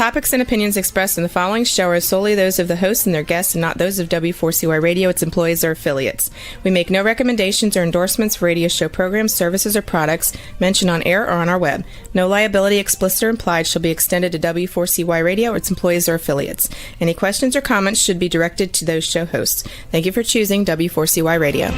topics and opinions expressed in the following show are solely those of the hosts and their guests and not those of W4CY Radio, its employees, or affiliates. We make no recommendations or endorsements for radio show programs, services, or products mentioned on air or on our web. No liability, explicit or implied, shall be extended to W4CY Radio or its employees or affiliates. Any questions or comments should be directed to those show hosts. Thank you for choosing W4CY Radio.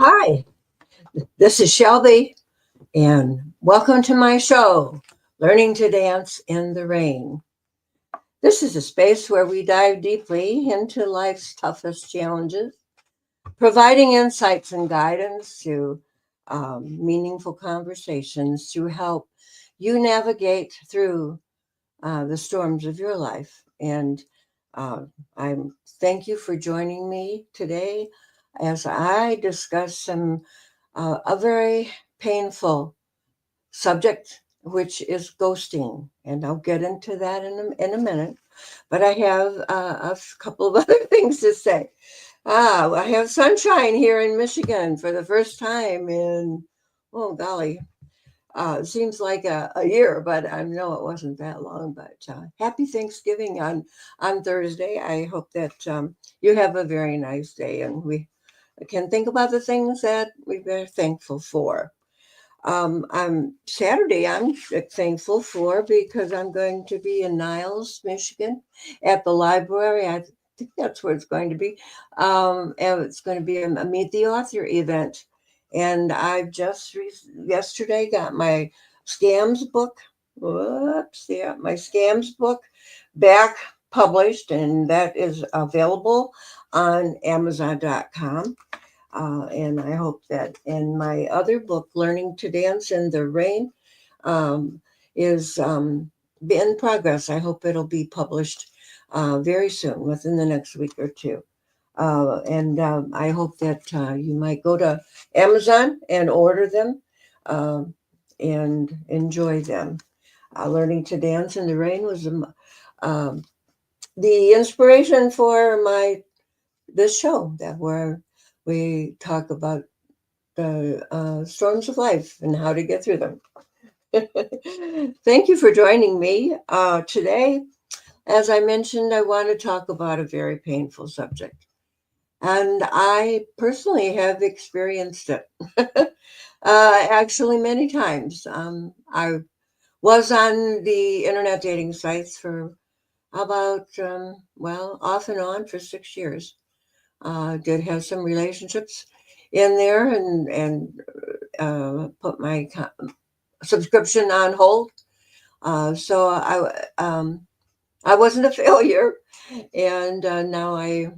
Hi, this is Shelby, and welcome to my show, Learning to Dance in the Rain. This is a space where we dive deeply into life's toughest challenges, providing insights and guidance to meaningful conversations to help you navigate through the storms of your life. And I thank you for joining me today as I discuss a very painful subject, which is ghosting. And I'll get into that in a minute. But I have a couple of other things to say. I have sunshine here in Michigan for the first time in, oh golly, it seems like a year, but I know it wasn't that long. But happy Thanksgiving on Thursday. I hope that you have a very nice day, and we can think about the things that we're thankful for. Saturday, I'm thankful for because I'm going to be in Niles, Michigan at the library. I think that's where it's going to be. And it's going to be a Meet the Author event. And I've just yesterday got my scams book. My scams book back published, and that is available on Amazon.com. And I hope that, and my other book, Learning to Dance in the Rain, is in progress. I hope it'll be published very soon, within the next week or two. And I hope that you might go to Amazon and order them and enjoy them. Learning to Dance in the Rain was the inspiration for this show where we talk about the storms of life and how to get through them. Thank you for joining me today. As I mentioned, I want to talk about a very painful subject. And I personally have experienced it actually many times. I was on the internet dating sites for about, off and on for 6 years. Did have some relationships in there and put my subscription on hold. So I wasn't a failure. And now I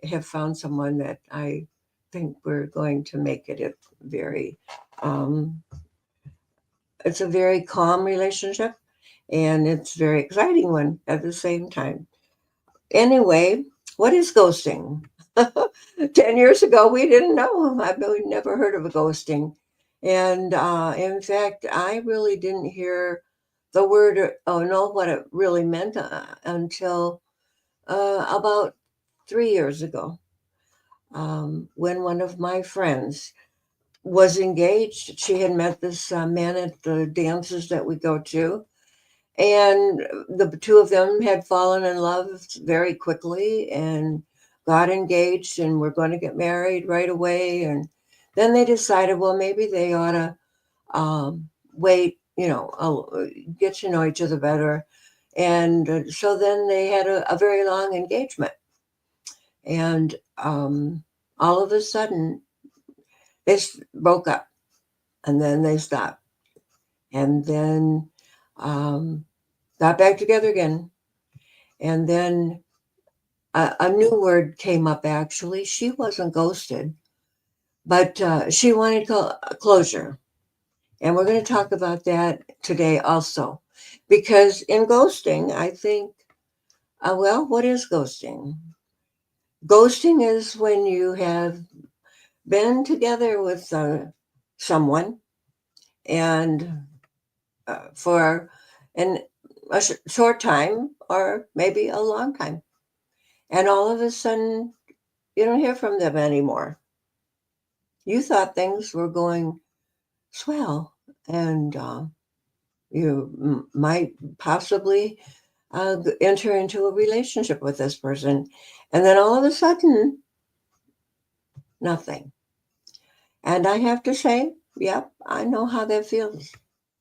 have found someone that I think we're going to make it it's a very calm relationship, and it's a very exciting one at the same time. Anyway, what is ghosting? 10 years ago, we didn't know. I've really never heard of a ghosting. And in fact, I really didn't hear the word or know what it really meant until about 3 years ago, when one of my friends was engaged. She had met this man at the dances that we go to, and the two of them had fallen in love very quickly and got engaged and were going to get married right away. And then they decided, well, maybe they ought to wait, get to know each other better. And so then they had a very long engagement. And all of a sudden, they broke up, and then they stopped. And then got back together again. And then a new word came up, actually. She wasn't ghosted, but she wanted closure. And we're going to talk about that today also. Because in ghosting, I think, what is ghosting? Ghosting is when you have been together with someone and for a short time or maybe a long time. And all of a sudden, you don't hear from them anymore. You thought things were going swell and you might possibly enter into a relationship with this person. And then all of a sudden, nothing. And I have to say, yep, I know how that feels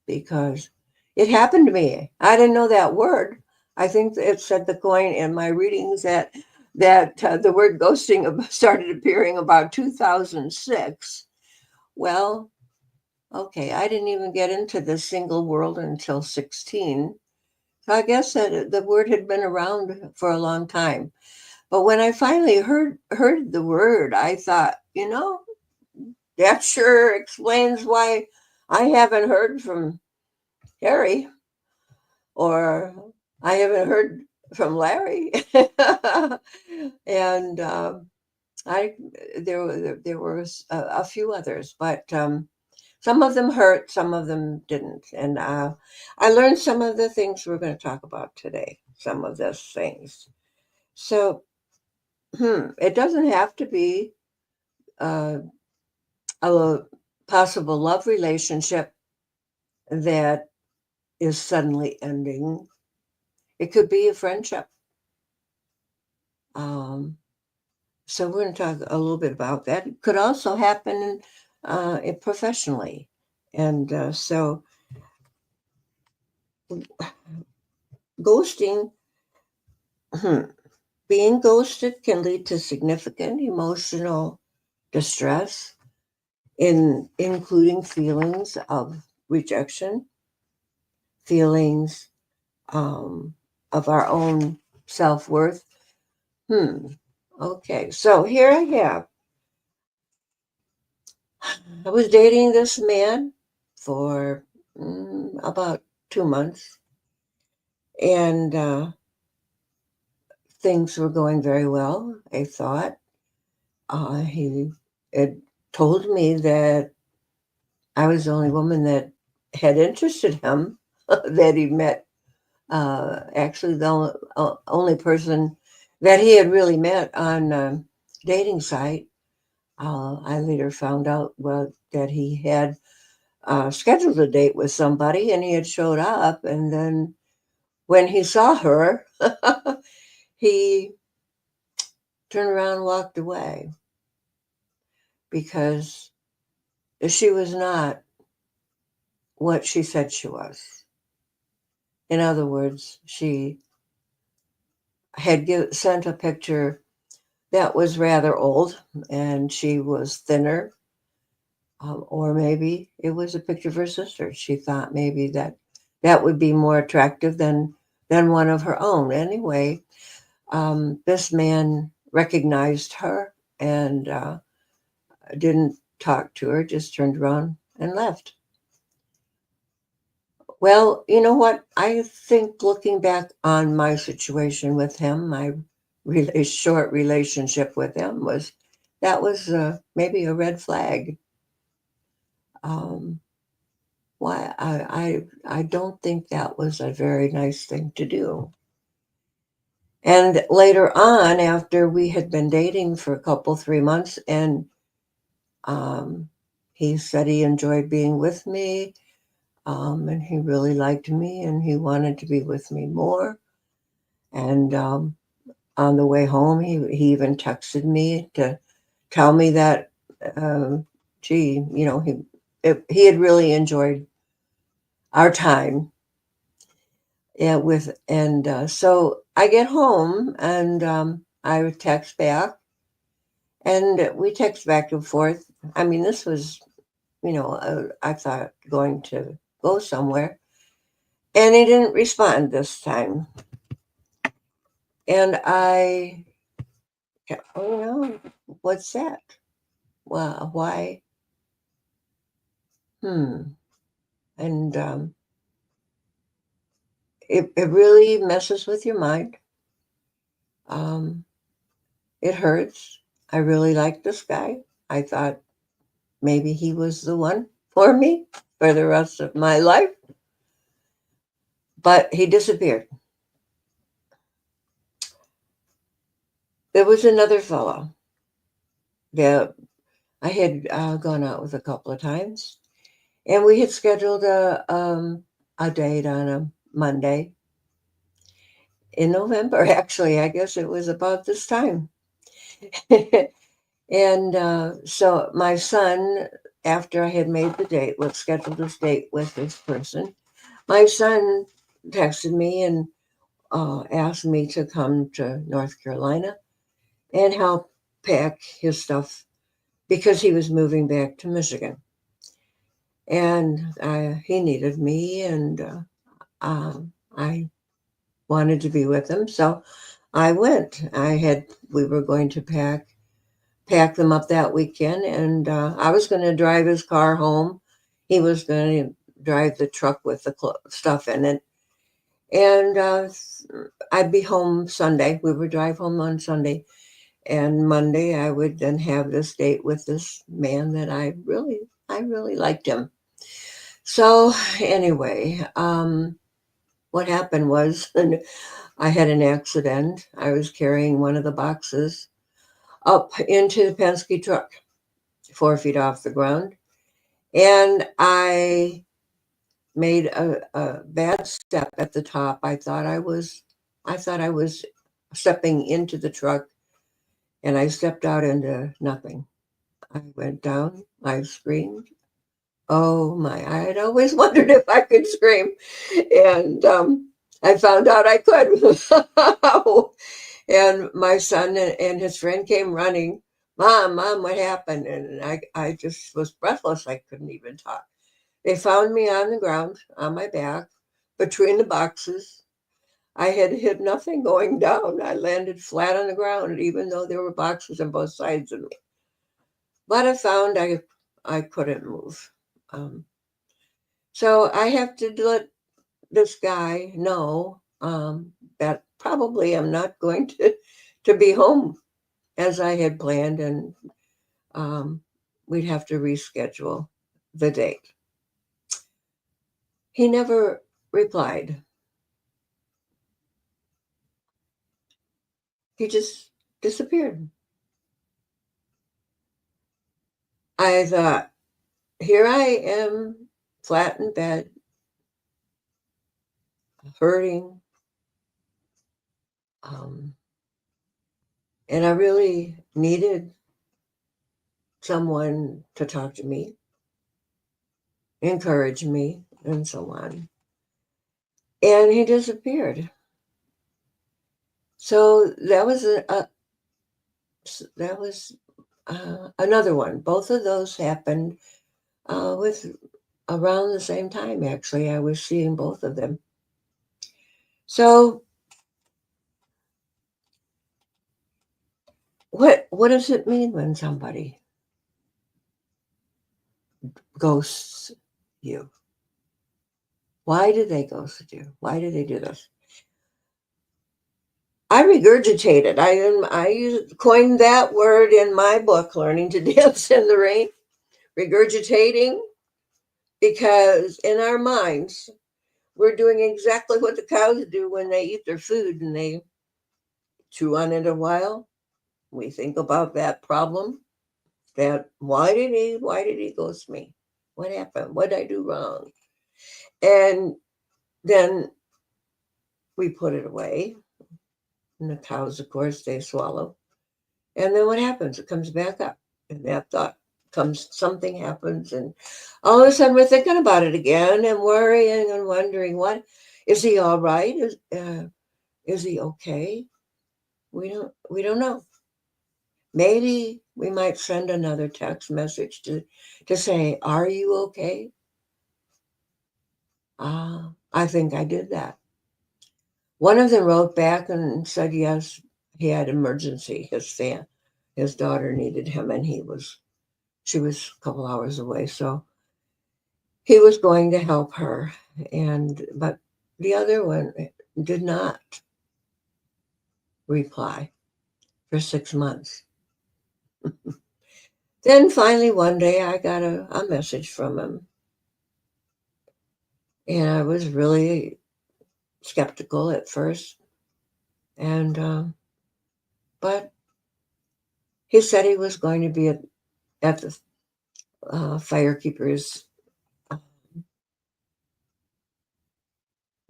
because it happened to me. I didn't know that word. I think it said the coin in my readings that the word ghosting started appearing about 2006. Well, okay, I didn't even get into the single world until 16. So I guess that the word had been around for a long time. But when I finally heard the word, I thought, that sure explains why I haven't heard from Harry or I haven't heard from Larry. And I there was a few others, but some of them hurt, some of them didn't. And I learned some of the things we're going to talk about today, some of those things. So it doesn't have to be uh, a possible love relationship that is suddenly ending. It could be a friendship. Um, so we're going to talk a little bit about that. It could also happen professionally. And so ghosting, being ghosted can lead to significant emotional distress, including feelings of rejection, feelings of our own self-worth. Okay, so here I have. I was dating this man for about 2 months, and things were going very well. I thought he had told me that I was the only woman that had interested him that he met. Actually, the only person that he had really met on a dating site. I later found out that he had scheduled a date with somebody and he had showed up. And then when he saw her, he turned around and walked away because she was not what she said she was. In other words, she had sent a picture that was rather old and she was thinner. Or maybe it was a picture of her sister. She thought maybe that would be more attractive than one of her own. Anyway, this man recognized her and didn't talk to her, just turned around and left. Well, you know what? I think looking back on my situation with him, my really short relationship with him was maybe a red flag. Um, why I don't think that was a very nice thing to do. And later on, after we had been dating for a couple 3 months, and um, he said he enjoyed being with me, and he really liked me, and he wanted to be with me more. And on the way home, he even texted me to tell me that, gee, he had really enjoyed our time. Yeah, so I get home and I would text back, and we text back and forth. I mean, this was, I thought going to go somewhere, and he didn't respond this time. And oh no, what's that? Well, why? And it really messes with your mind. Um, it hurts. I really liked this guy. I thought maybe he was the one for me for the rest of my life, but he disappeared. There was another fellow that I had gone out with a couple of times, and we had scheduled a date on a Monday in November. Actually, I guess it was about this time. And so my son, after I had made the date, let's schedule this date with this person, my son texted me and asked me to come to North Carolina and help pack his stuff because he was moving back to Michigan. And he needed me, and I wanted to be with him. So I went. We were going to pack them up that weekend, and I was going to drive his car home. He was going to drive the truck with the stuff in it, and I'd be home Sunday. We would drive home on Sunday, and Monday I would then have this date with this man that I really liked him. So anyway, what happened was I had an accident. I was carrying one of the boxes up into the Penske truck, 4 feet off the ground. And I made a bad step at the top. I thought I was stepping into the truck, and I stepped out into nothing. I went down, I screamed. Oh my, I had always wondered if I could scream. And I found out I could. And my son and his friend came running. Mom, what happened? And I just was breathless. I couldn't even talk. They found me on the ground, on my back, between the boxes. I had hit nothing going down. I landed flat on the ground, even though there were boxes on both sides of me. But I found I couldn't move. So I have to let this guy know that probably I'm not going to be home as I had planned, and we'd have to reschedule the date. He never replied. He just disappeared. I thought, here I am, flat in bed, hurting, and I really needed someone to talk to me, encourage me, and so on. And he disappeared. So that was another one. Both of those happened with around the same time. Actually, I was seeing both of them. So what does it mean when somebody ghosts you? Why do they ghost you? Why do they do this? I regurgitated. I coined that word in my book, Learning to Dance in the Rain. Regurgitating, because in our minds, we're doing exactly what the cows do when they eat their food and they chew on it a while. We think about that problem. That why did he ghost me? What happened? What did I do wrong? And then we put it away. And the cows, of course, they swallow. And then what happens? It comes back up. And that thought comes, something happens. And all of a sudden we're thinking about it again and worrying and wondering, what, is he all right? Is he okay? We don't know. Maybe we might send another text message to say, are you okay? I think I did that. One of them wrote back and said, yes, he had emergency. His daughter needed him, and she was a couple hours away. So he was going to help her. But the other one did not reply. for 6 months. Then finally one day I got a message from him. And I was really skeptical at first. And, but he said he was going to be at the Firekeepers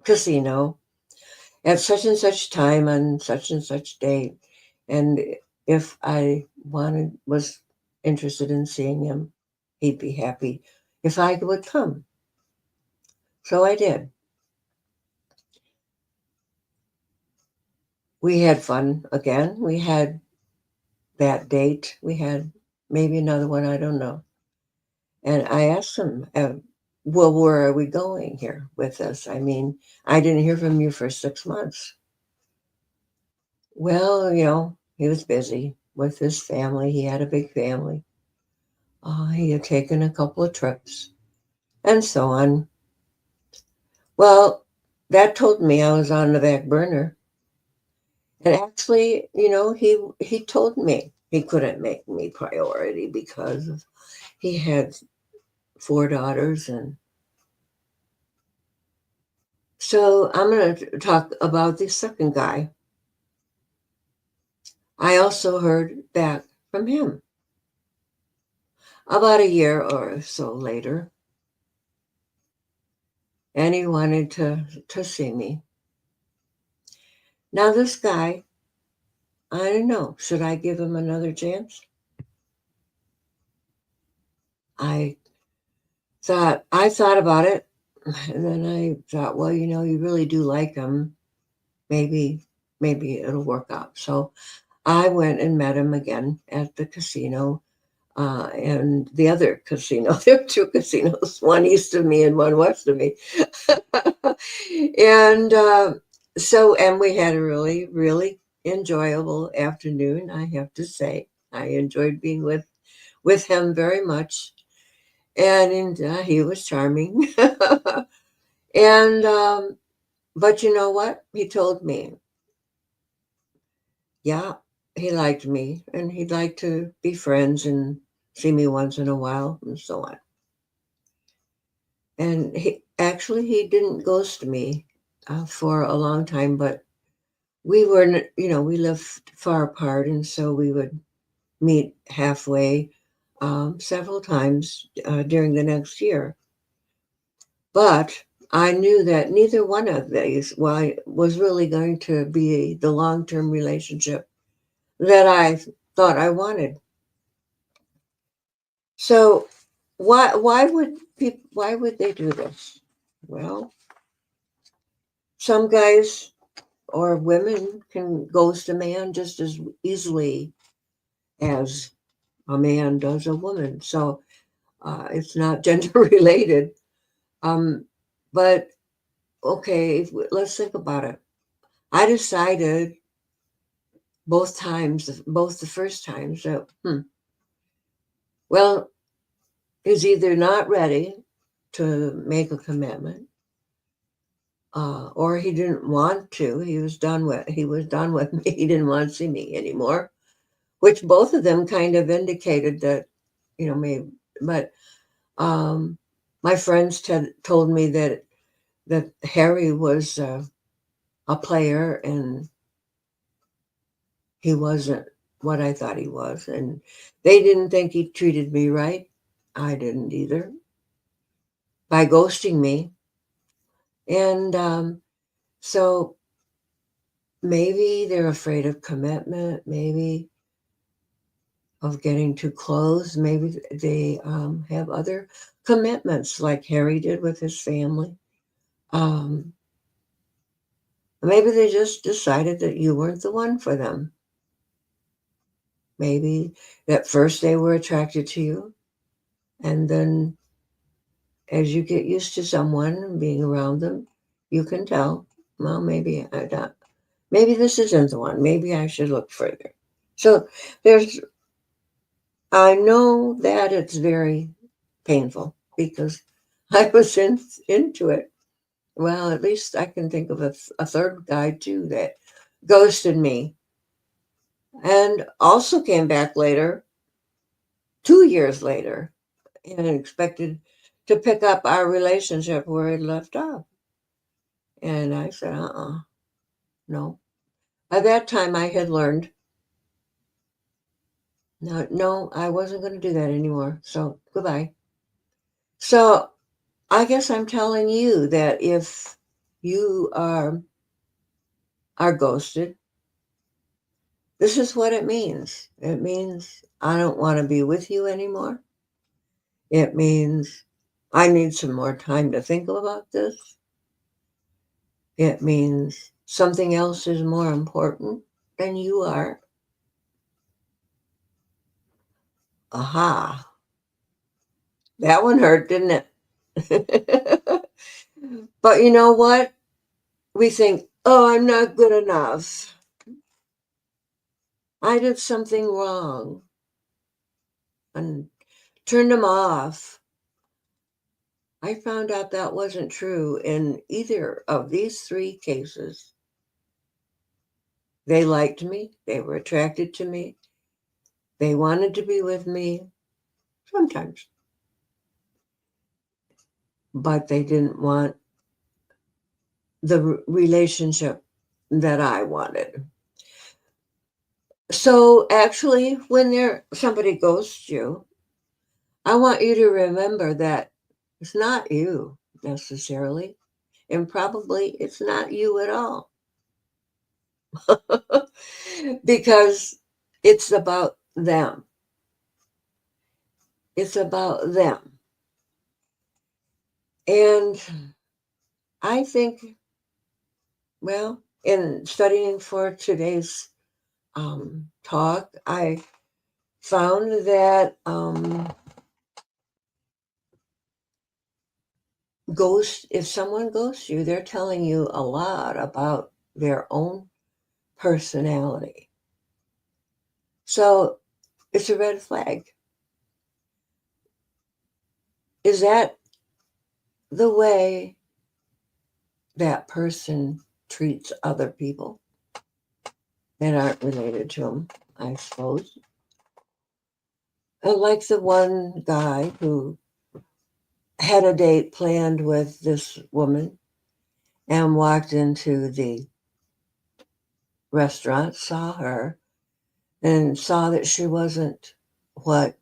casino at such and such time on such and such date. And if I was interested in seeing him, he'd be happy if I would come. So I did. We had fun again. We had that date. We had maybe another one, I don't know. And I asked him, well, where are we going here with this? I mean, I didn't hear from you for 6 months. Well, he was busy with his family. He had a big family. He had taken a couple of trips and so on. Well, that told me I was on the back burner. And actually, he told me he couldn't make me priority because he had 4 daughters. And so I'm going to talk about the second guy. I also heard back from him about a year or so later. And he wanted to see me. Now this guy, I don't know, should I give him another chance? I thought about it. And then I thought, well, you really do like him. Maybe it'll work out. So I went and met him again at the casino. And the other casino, there were 2 casinos, one east of me and one west of me. And and we had a really, really enjoyable afternoon, I have to say. I enjoyed being with him very much. And he was charming. And but you know what? He told me, yeah, he liked me and he'd like to be friends and see me once in a while and so on. And he didn't ghost me for a long time, but we lived far apart, and so we would meet halfway several times during the next year. But I knew that neither one of these was really going to be the long-term relationship that I thought I wanted. So why would they do this? Well, some guys or women can ghost a man just as easily as a man does a woman. So it's not gender related. But okay, let's think about it. I decided both the first times that, well, he's either not ready to make a commitment, or he didn't want to. He was done with me. He didn't want to see me anymore, which both of them kind of indicated that, maybe. But my friends told me that Harry was a player and he wasn't what I thought he was. And they didn't think he treated me right. I didn't either, by ghosting me. And so maybe they're afraid of commitment, maybe of getting too close. Maybe they have other commitments like Harry did with his family. Maybe they just decided that you weren't the one for them. Maybe at first they were attracted to you, and then as you get used to someone and being around them, you can tell, well, maybe this isn't the one. Maybe I should look further. So I know that it's very painful because I was into it. Well, at least I can think of a third guy too that ghosted me. and also came back later, 2 years later, and expected to pick up our relationship where it left off. And I said, no. By that time, I had learned, no, I wasn't going to do that anymore. So goodbye. So I guess I'm telling you that if you are ghosted, this is what it means. It means I don't want to be with you anymore. It means I need some more time to think about this. It means something else is more important than you are. Aha. That one hurt, didn't it? But you know what? We think, oh, I'm not good enough. I did something wrong and turned them off. I found out that wasn't true in either of these three cases. They liked me. They were attracted to me. They wanted to be with me sometimes, but they didn't want the relationship that I wanted. So actually, when somebody ghosts you, I want you to remember that it's not you necessarily, and probably it's not you at all. Because it's about them. It's about them. And I think, well, in studying for today's talk, I found that if someone ghosts you, they're telling you a lot about their own personality. So it's a red flag. Is that the way that person treats other people that aren't related to them, I suppose? Like the one guy who had a date planned with this woman and walked into the restaurant, saw her, and saw that she wasn't what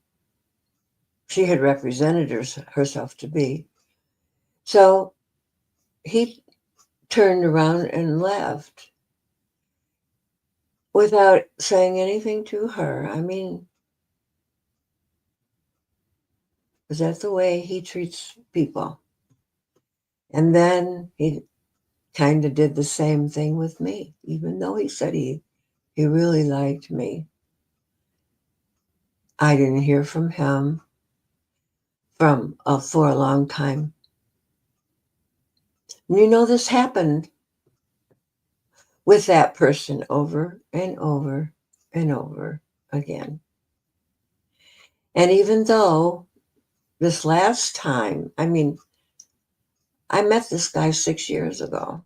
she had represented herself to be. So he turned around and left without saying anything to her. I mean, is that the way he treats people? And then he kind of did the same thing with me, even though he said he really liked me. I didn't hear from him for a long time. And you know, this happened with that person over and over and over again. And even though this last time, I mean, I met this guy 6 years ago.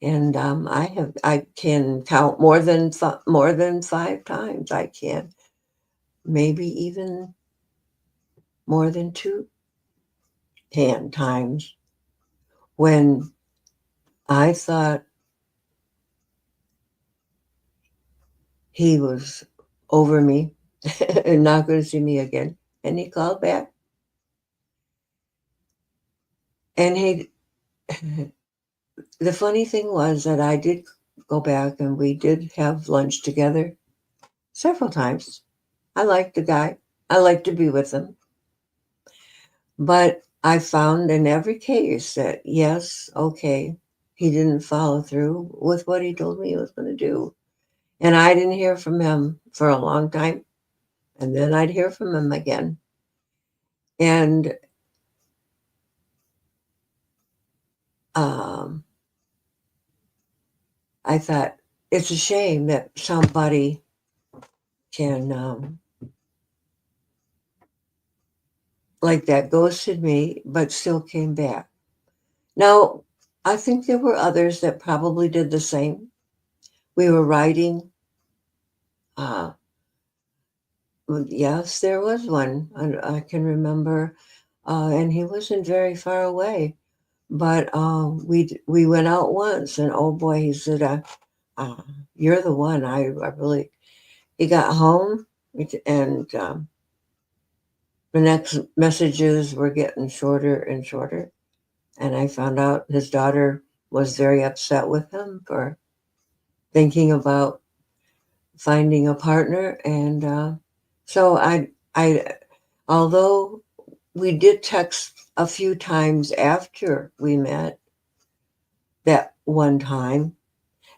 And I can count more than 5 times. I can, maybe even more than 10 times when I thought he was over me and not going to see me again. And he called back. And the funny thing was that I did go back and we did have lunch together several times. I liked the guy. I liked to be with him. But I found in every case that, yes, okay, he didn't follow through with what he told me he was going to do. And I didn't hear from him for a long time. And then I'd hear from him again. And I thought, it's a shame that somebody can, like that, ghosted me, but still came back. Now, I think there were others that probably did the same, we were writing. Yes, there was one. I can remember, and he wasn't very far away. But we went out once, and oh boy, he said, uh, "You're the one." I really. He got home, and the next messages were getting shorter and shorter, and I found out his daughter was very upset with him for thinking about finding a partner, and so I, although we did text a few times after we met that one time,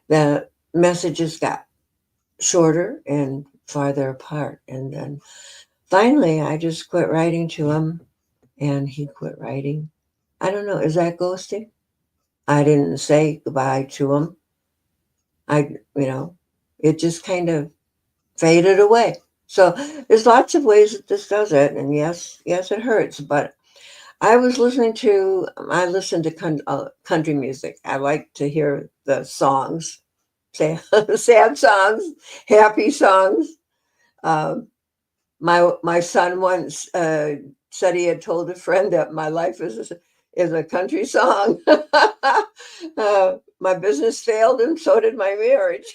the messages got shorter and farther apart. And then finally, I just quit writing to him and he quit writing. I don't know. Is that ghosting? I didn't say goodbye to him. It just kind of faded away. So there's lots of ways that this does it. And yes, it hurts. But I listen to country music. I like to hear the songs, say sad songs, happy songs. Um, my son once said he had told a friend that my life is a country song. My business failed, and so did my marriage.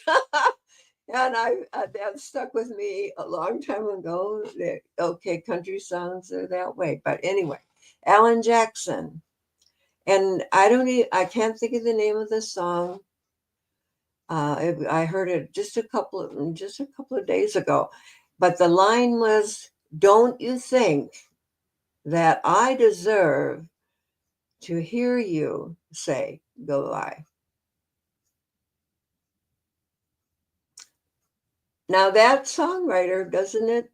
And that stuck with me a long time ago. That, okay, country songs are that way. But anyway, Alan Jackson, and I can't think of the name of the song. I heard it just a couple of days ago, but the line was, "Don't you think that I deserve to hear you say goodbye?" Now that songwriter, doesn't it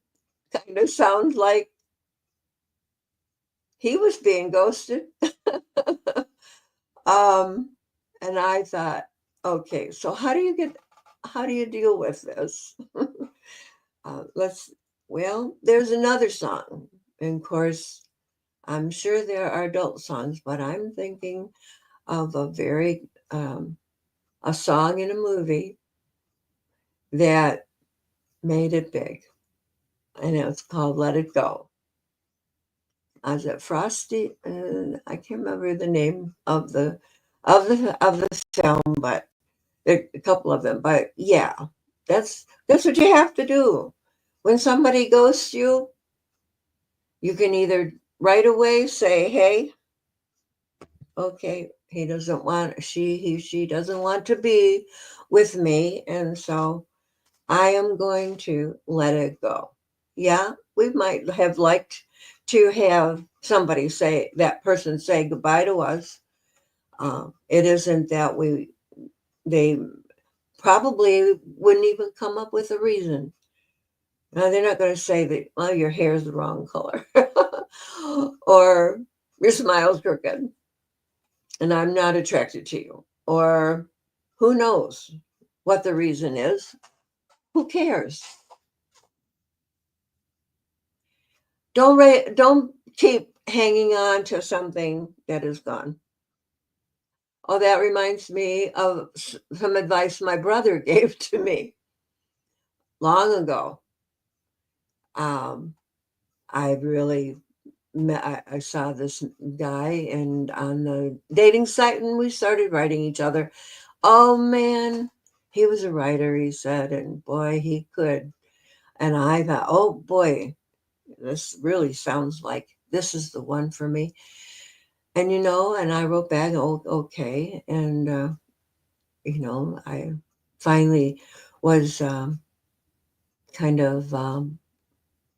kind of sound like he was being ghosted? um, and I thought, okay, so how do you deal with this? Let's Well, there's another song, and of course, I'm sure there are adult songs, but I'm thinking of a song in a movie that made it big, and it's called "Let It Go." Is it Frosty? I can't remember the name of the film, but a couple of them. But yeah, that's what you have to do when somebody ghosts you. You can either right away say, "Hey, okay, she doesn't want to be with me, and so I am going to let it go." Yeah, we might have liked to have that person say goodbye to us. It isn't that they probably wouldn't even come up with a reason. Now, they're not going to say that, well, your hair is the wrong color or your smile's crooked and I'm not attracted to you. Or who knows what the reason is? Who cares? Don't keep hanging on to something that is gone. Oh, that reminds me of some advice my brother gave to me long ago. Um, I really I saw this guy and on the dating site, and we started writing each other. Oh man, he was a writer, he said, and boy, he could. And I thought, oh boy, this really sounds like this is the one for me. And and I wrote back, oh, okay. And I finally was kind of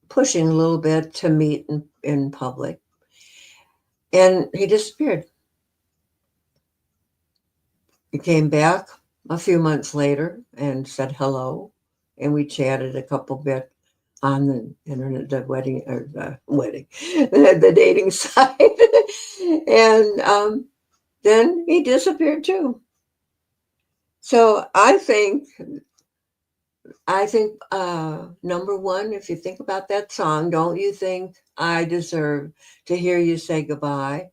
pushing a little bit to meet in public. And he disappeared. He came back a few months later and said hello. And we chatted a couple bit on the internet, the dating site. And then he disappeared too. So I think number one, if you think about that song, don't you think I deserve to hear you say goodbye?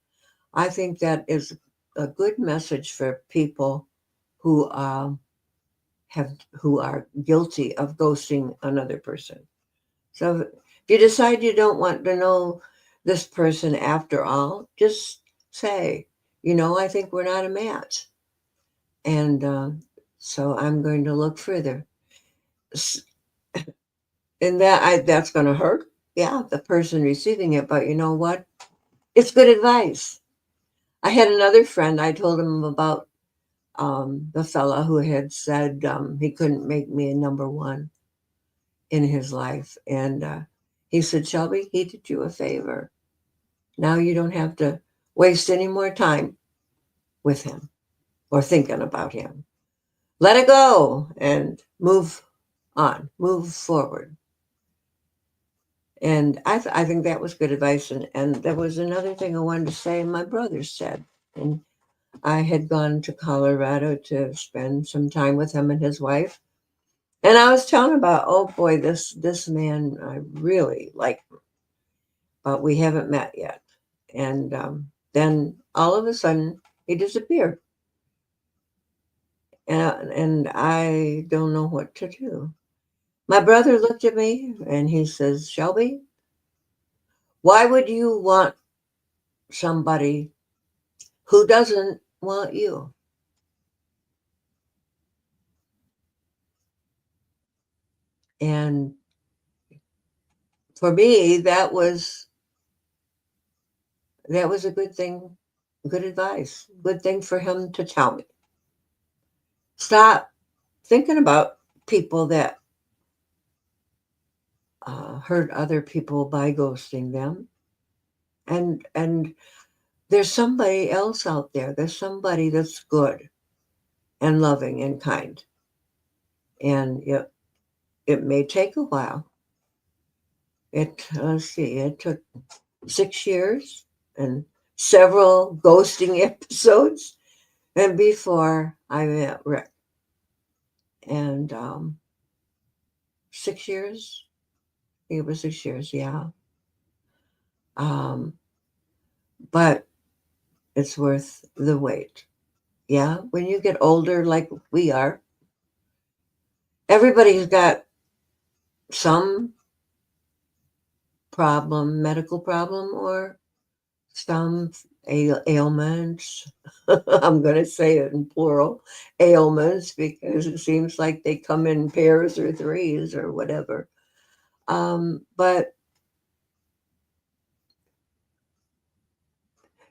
I think that is a good message for people who who are guilty of ghosting another person. So if you decide you don't want to know this person after all, just say, I think we're not a match. And so I'm going to look further. And that's going to hurt. Yeah, the person receiving it. But you know what? It's good advice. I had another friend, I told him about the fella who had said he couldn't make me a number one in his life. And he said, Shelby, he did you a favor. Now you don't have to waste any more time with him or thinking about him. Let it go and move on, move forward. And I think that was good advice. And there was another thing I wanted to say, and my brother said. And I had gone to Colorado to spend some time with him and his wife. And I was telling about, oh boy, this man, I really like him, but we haven't met yet. And then all of a sudden, he disappeared. And I don't know what to do. My brother looked at me and he says, Shelby, why would you want somebody who doesn't want you? And for me, that was a good thing, good advice, good thing for him to tell me. Stop thinking about people that hurt other people by ghosting them. And there's somebody else out there. There's somebody that's good and loving and kind. And it may take a while. Let's see, it took 6 years and several ghosting episodes, and before I met Rick. And 6 years, I think it was 6 years, yeah. But it's worth the wait. Yeah, when you get older, like we are, everybody's got some problem, medical problem, or some ailments. I'm going to say it in plural, ailments, because it seems like they come in pairs or threes or whatever. But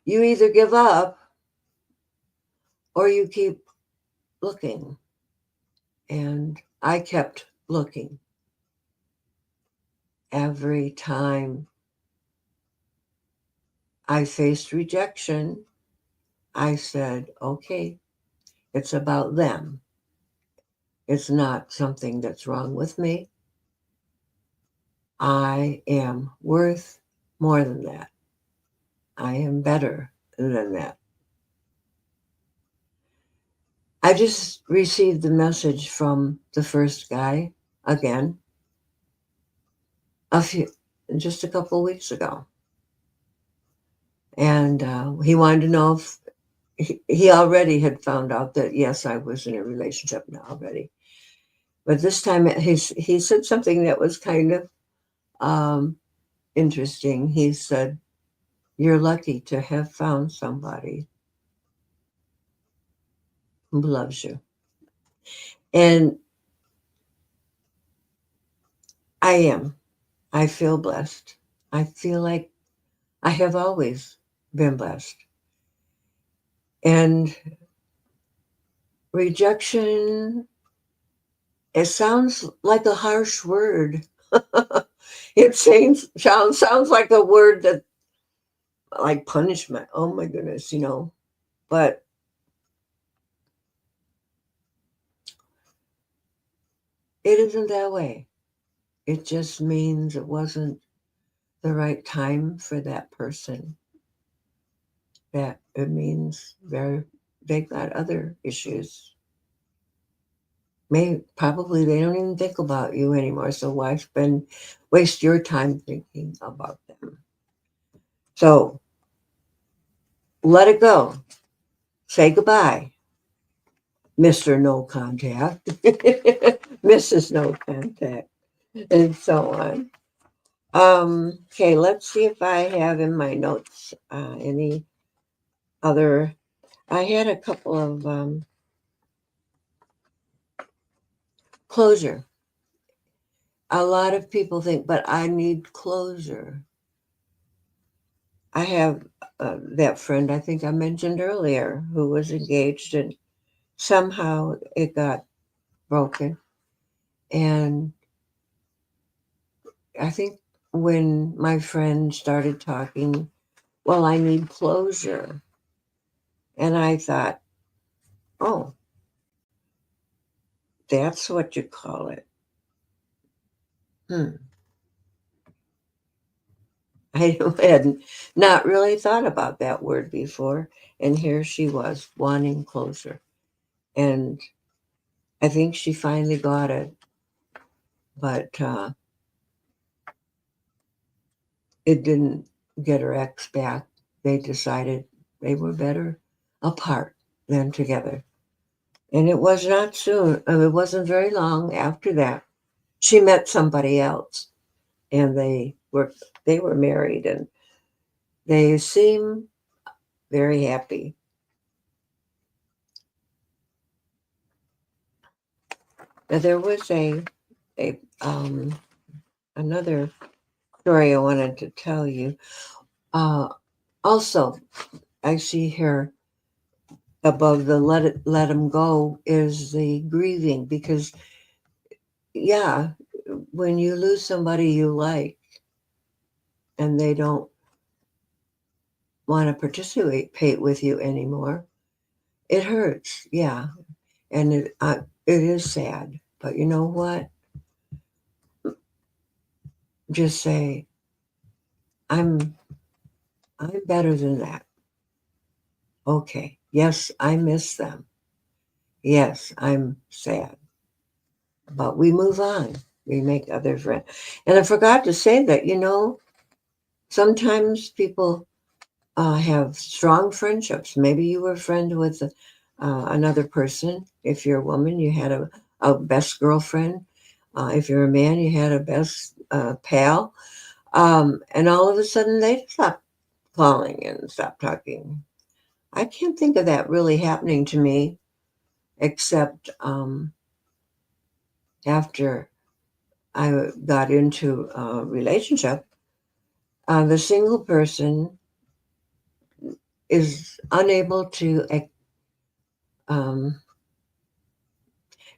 you either give up or you keep looking. And I kept looking. Every time I faced rejection, I said, okay, it's about them. It's not something that's wrong with me. I am worth more than that. I am better than that. I just received the message from the first guy again just a couple of weeks ago. And he wanted to know if he already had found out that, yes, I was in a relationship now already. But this time he said something that was kind of interesting. He said, you're lucky to have found somebody who loves you. And I am. I feel blessed. I feel like I have always been blessed. And rejection, it sounds like a harsh word. It sounds like a word that, like punishment. Oh my goodness, But it isn't that way. It just means it wasn't the right time for that person. That it means they've got other issues. Probably they don't even think about you anymore. So why waste your time thinking about them? So let it go. Say goodbye. Mr. No Contact, Mrs. No Contact, and so on. Okay, let's see if I have in my notes any other. I had a couple of closure. A lot of people think, but I need closure. I have that friend I think I mentioned earlier who was engaged and somehow it got broken. And I think when my friend started talking, well, I need closure. And I thought, oh, that's what you call it. Hmm. I had not really thought about that word before. And here she was wanting closure. And I think she finally got it. But it didn't get her ex back. They decided they were better apart than together. And it was not soon, it wasn't very long after that. She met somebody else and they were married and they seem very happy. Now, there was a another story I wanted to tell you. Uh, Also, I see here above the let him go is the grieving because yeah, when you lose somebody you like and they don't want to participate with you anymore, it hurts. Yeah, and it is sad. But you know what? Just say I'm I'm better than that. Okay. Yes, I miss them. Yes, I'm sad. But we move on. We make other friends. And I forgot to say that, sometimes people have strong friendships. Maybe you were a friend with another person. If you're a woman, you had a best girlfriend. If you're a man, you had a best pal. And all of a sudden, they stop calling and stop talking. I can't think of that really happening to me, except after I got into a relationship. The single person is unable to um,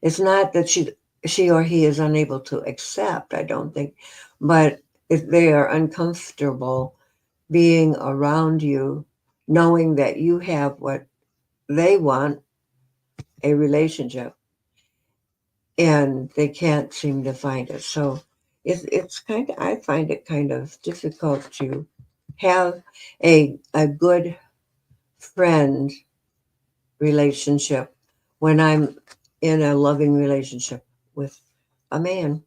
it's not that she or he is unable to accept, I don't think, but if they are uncomfortable being around you, knowing that you have what they want, a relationship, and they can't seem to find it. So it's kind of, I find it kind of difficult to have a good friend relationship when I'm in a loving relationship with a man.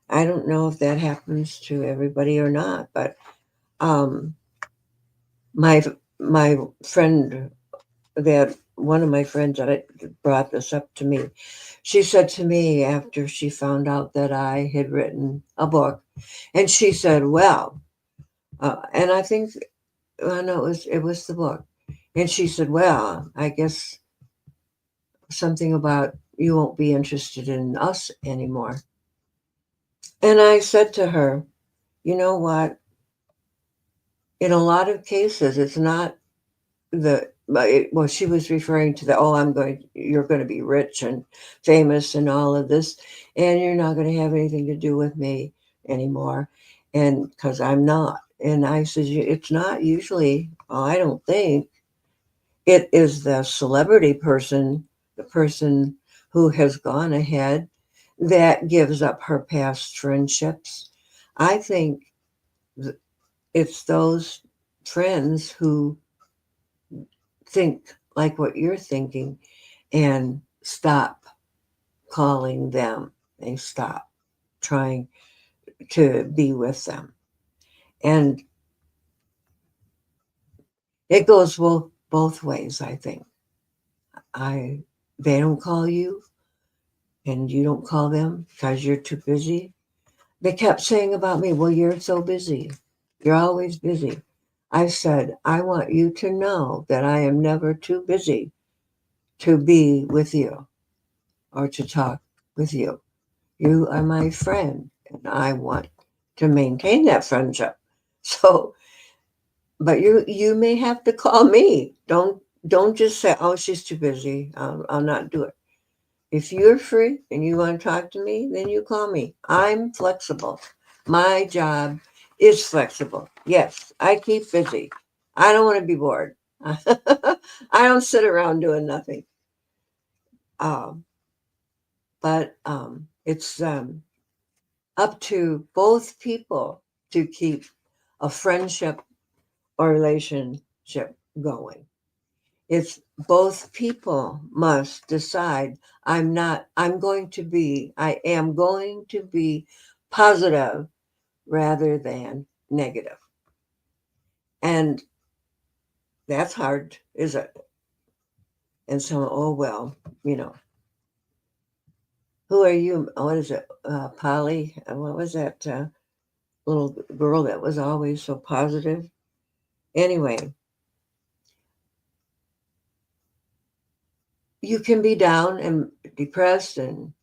I don't know if that happens to everybody or not, but um, my my friend that one of my friends that brought this up to me, she said to me after she found out that I had written a book, and she said, "Well," and I think, no, it was the book, and she said, "Well, I guess something about you won't be interested in us anymore." And I said to her, "You know what? In a lot of cases, it's not well, she was referring to you're going to be rich and famous and all of this, and you're not going to have anything to do with me anymore." And because I'm not. And I said, it's not usually, well, I don't think it is the celebrity person, the person who has gone ahead that gives up her past friendships. I think it's those friends who think like what you're thinking and stop calling them. They stop trying to be with them. And it goes both ways, I think. I they don't call you and you don't call them because you're too busy. They kept saying about me, well, you're so busy. You're always busy. I said, I want you to know that I am never too busy to be with you or to talk with you. You are my friend, and I want to maintain that friendship. So, but you may have to call me. Don't just say, oh, she's too busy. I'll not do it. If you're free and you want to talk to me, then you call me. I'm flexible. My job is flexible. Yes, I keep busy. I don't want to be bored. I don't sit around doing nothing. Um, but it's up to both people to keep a friendship or relationship going. It's both people must decide I am going to be positive rather than negative. And that's hard, is it? And so, oh, well, you know, who are you? What is it? Polly? What was that little girl that was always so positive? Anyway, you can be down and depressed and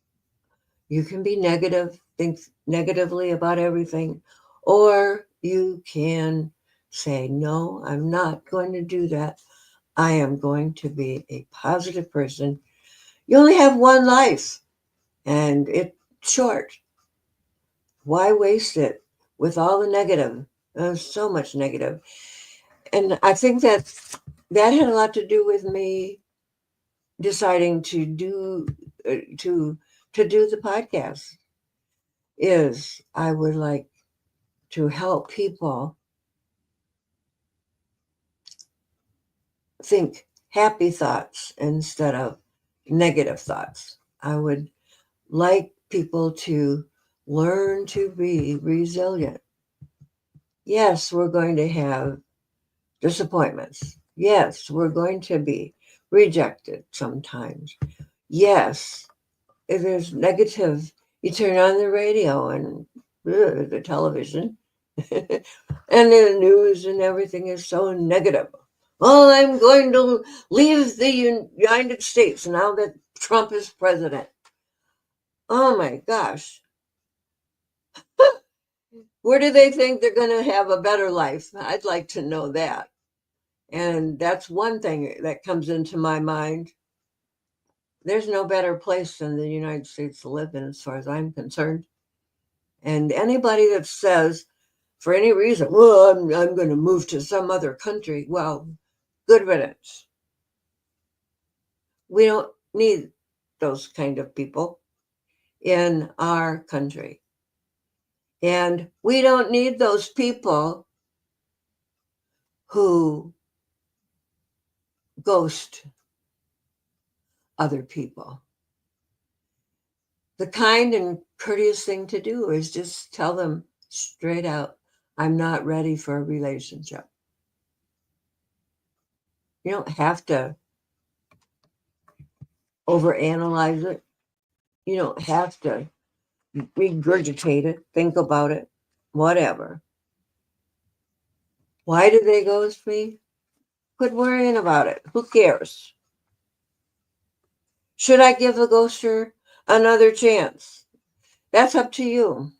you can be negative, think negatively about everything, or you can say, no, I'm not going to do that. I am going to be a positive person. You only have one life and it's short. Why waste it with all the negative? There's so much negative. And I think that had a lot to do with me deciding to do to do the podcast. Is I would like to help people think happy thoughts instead of negative thoughts. I would like people to learn to be resilient. Yes, we're going to have disappointments. Yes, we're going to be rejected sometimes. Yes, if there's negative, you turn on the radio and the television and the news and everything is so negative. Well, I'm going to leave the United States now that Trump is president. Oh my gosh. Where do they think they're going to have a better life? I'd like to know that. And that's one thing that comes into my mind. There's no better place than the United States to live in, as far as I'm concerned. And anybody that says, for any reason, well, I'm going to move to some other country, well, good riddance. We don't need those kind of people in our country. And we don't need those people who ghost other people. The kind and courteous thing to do is just tell them straight out, I'm not ready for a relationship. You don't have to overanalyze it. You don't have to regurgitate it, think about it, whatever. Why did they ghost me? Quit worrying about it. Who cares? Should I give the ghoster another chance? That's up to you.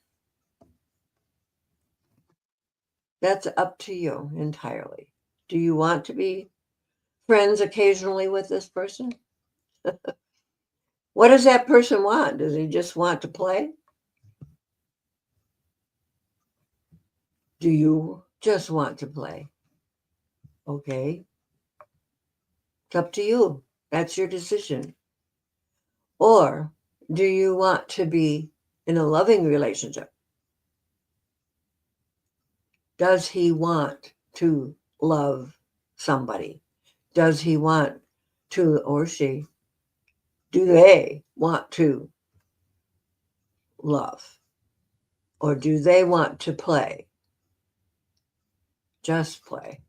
That's up to you entirely. Do you want to be friends occasionally with this person? What does that person want? Does he just want to play? Do you just want to play? Okay. It's up to you. That's your decision. Or do you want to be in a loving relationship? Does he want to love somebody? Does he want to, or she, do they want to love? Or do they want to play? Just play.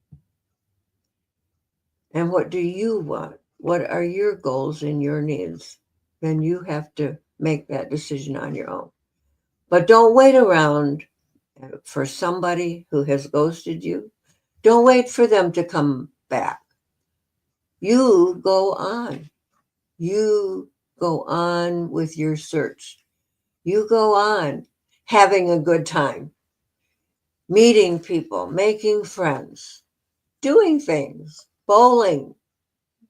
And what do you want? What are your goals and your needs? Then you have to make that decision on your own. But don't wait around for somebody who has ghosted you. Don't wait for them to come back. You go on. You go on with your search. You go on having a good time, meeting people, making friends, doing things, bowling.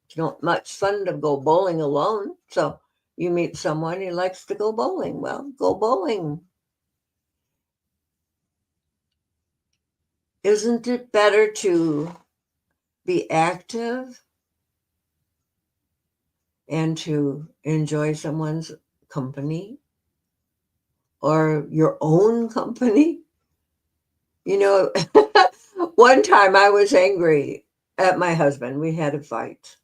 It's not much fun to go bowling alone. So you meet someone who likes to go bowling. Well, go bowling. Isn't it better to be active and to enjoy someone's company or your own company? You know, one time I was angry at my husband. We had a fight,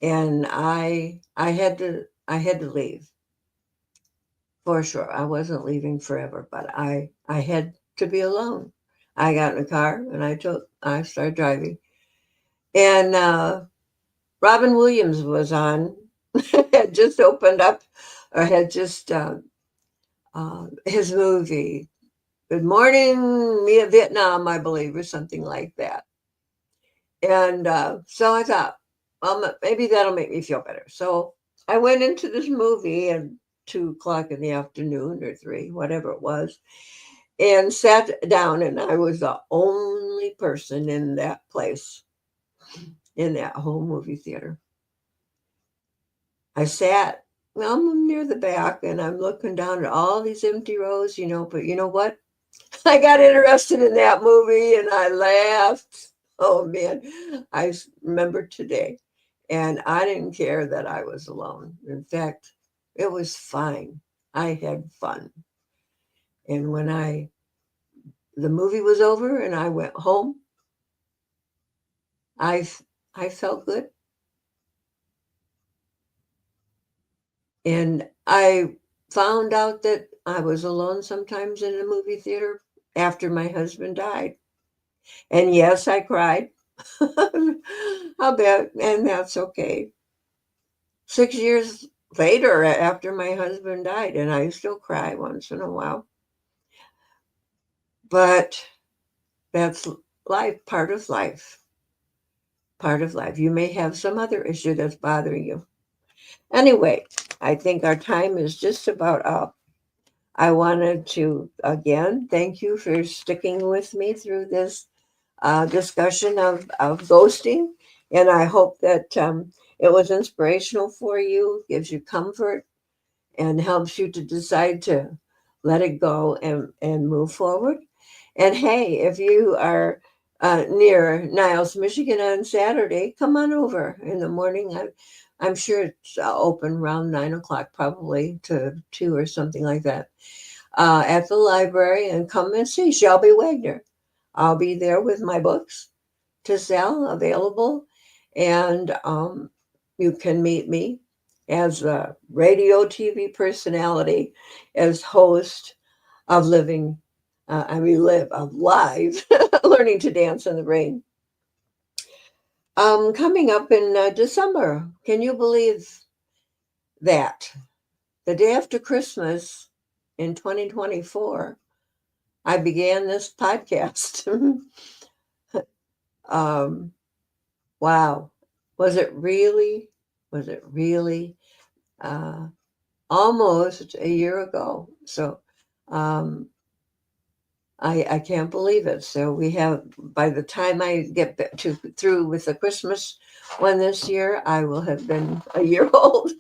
and I had to leave for sure. I wasn't leaving forever, but I had to be alone. I got in a car and I started driving, and Robin Williams was on, had just opened up, or had just his movie, Good Morning, Vietnam, I believe, or something like that. And so I thought, well, maybe that'll make me feel better. So I went into this movie at 2 o'clock in the afternoon or three, whatever it was, and sat down. And I was the only person in that place, in that whole movie theater. I sat, well, I'm near the back, and I'm looking down at all these empty rows, but you know what? I got interested in that movie and I laughed. Oh man, remember today. And I didn't care that I was alone. In fact, it was fine. I had fun. And when the movie was over and I went home, I I felt good. And I found out that I was alone sometimes in a movie theater after my husband died. And yes, I cried. I'll bet, and that's okay. 6 years later, after my husband died, and I still cry once in a while. But that's life, part of life, part of life. You may have some other issue that's bothering you. Anyway, I think our time is just about up. I wanted to, again, thank you for sticking with me through this discussion of ghosting. And I hope that it was inspirational for you, gives you comfort, and helps you to decide to let it go and move forward. And hey, if you are near Niles, Michigan on Saturday, come on over in the morning. I'm sure it's open around 9 o'clock, probably to 2 or something like that, at the library, and come and see Shelby Wagner. I'll be there with my books to sell available, and you can meet me as a radio TV personality, as host of live, Learning to Dance in the Rain. Coming up in December, can you believe that? The day after Christmas in 2024, I began this podcast. Wow. Was it really? Was it really? Almost a year ago. So um, I can't believe it. So we have, by the time I get through with the Christmas one this year, I will have been a year old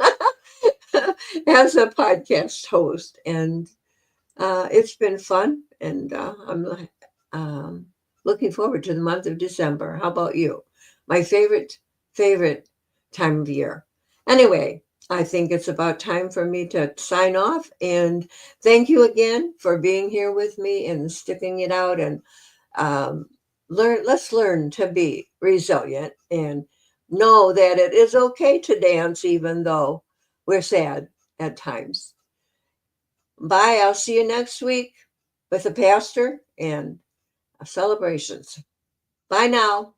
as a podcast host. And it's been fun. And I'm looking forward to the month of December. How about you? My favorite time of year. Anyway, I think it's about time for me to sign off. And thank you again for being here with me and sticking it out. And let's learn to be resilient and know that it is okay to dance, even though we're sad at times. Bye. I'll see you next week with the pastor and celebrations. Bye now.